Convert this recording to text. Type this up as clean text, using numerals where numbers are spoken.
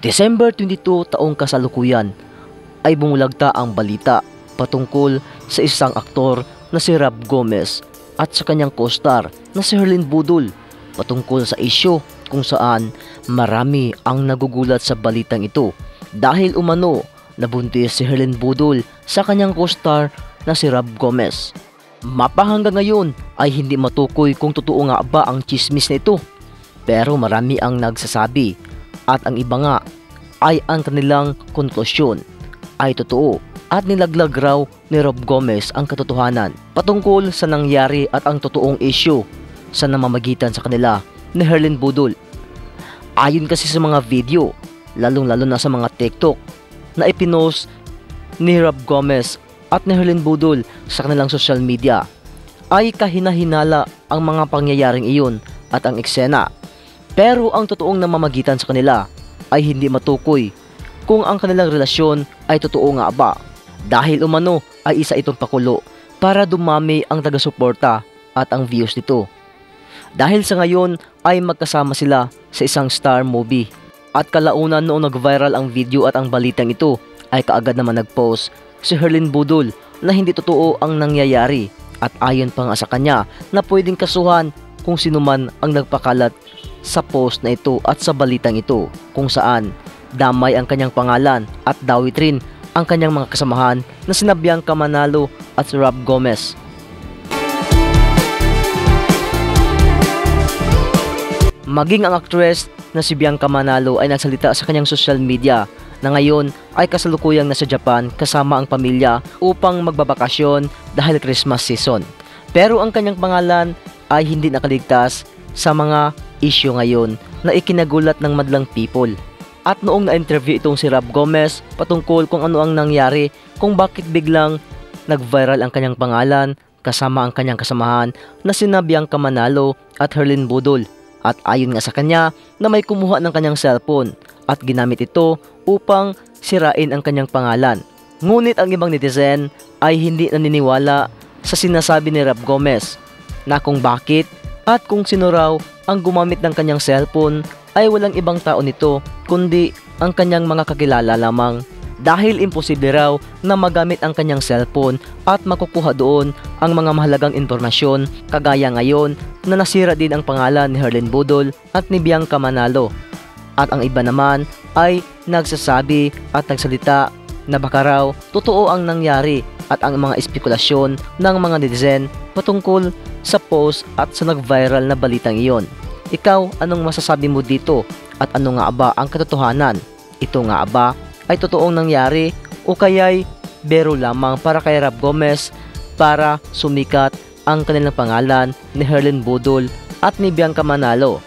December 22 taong kasalukuyan ay bumulagta ang balita patungkol sa isang aktor na si Rob Gomez at sa kanyang co-star na si Herlyn Budol patungkol sa isyu kung saan marami ang nagugulat sa balitang ito dahil umano nabuntis si Herlyn Budol sa kanyang co-star na si Rob Gomez. Mapahanggang ngayon ay hindi matukoy kung totoo nga ba ang chismis na ito, pero marami ang nagsasabi at ang iba nga ay ang kanilang konklusyon ay totoo at nilaglag raw ni Rob Gomez ang katotohanan patungkol sa nangyari at ang totoong issue sa namamagitan sa kanila ni Herlyn Budol. Ayon kasi sa mga video, lalong-lalo na sa mga TikTok na ipinost ni Rob Gomez at ni Herlyn Budol sa kanilang social media, ay kahina-hinala ang mga pangyayaring iyon at ang eksena. Pero ang totoong namamagitan sa kanila ay hindi matukoy kung ang kanilang relasyon ay totoo nga ba, dahil umano ay isa itong pakulo para dumami ang taga-suporta at ang views nito. Dahil sa ngayon ay magkasama sila sa isang star movie at kalaunan noong nag-viral ang video at ang balitang ito ay kaagad naman nag-post si Herlyn Budol na hindi totoo ang nangyayari at ayon pa nga sa kanya na pwedeng kasuhan kung sino man ang nagpakalat sa post na ito at sa balitang ito kung saan damay ang kanyang pangalan at dawit rin ang kanyang mga kasamahan na sina Bianca Manalo at Rob Gomez. Maging ang actress na si Bianca Manalo ay nagsalita sa kanyang social media na ngayon ay kasalukuyang nasa Japan kasama ang pamilya upang magbabakasyon dahil Christmas season. Pero ang kanyang pangalan ay hindi nakaligtas sa mga issue ngayon na ikinagulat ng madlang people. At noong na-interview itong si Rob Gomez patungkol kung ano ang nangyari, kung bakit biglang nag-viral ang kanyang pangalan kasama ang kanyang kasamahan na sina Bianca Manalo at Herlyn Budol. At ayon nga sa kanya na may kumuha ng kanyang cellphone at ginamit ito upang sirain ang kanyang pangalan. Ngunit ang ibang netizen ay hindi naniniwala sa sinasabi ni Rob Gomez na kung bakit at kung sino raw ang gumamit ng kanyang cellphone ay walang ibang tao nito kundi ang kanyang mga kakilala lamang, dahil imposible raw na magamit ang kanyang cellphone at makukuha doon ang mga mahalagang impormasyon kagaya ngayon na nasira din ang pangalan ni Herlyn Budol at ni Bianca Manalo. At ang iba naman ay nagsasabi at nagsalita na baka raw totoo ang nangyari at ang mga espekulasyon ng mga netizen patungkol sa post at sa nag-viral na balitang iyon. Ikaw, anong masasabi mo dito at ano nga ba ang katotohanan? Ito nga ba ay totoong nangyari o kaya'y biro lamang para kay Rob Gomez para sumikat ang kanilang pangalan ni Herlyn Budol at ni Bianca Manalo?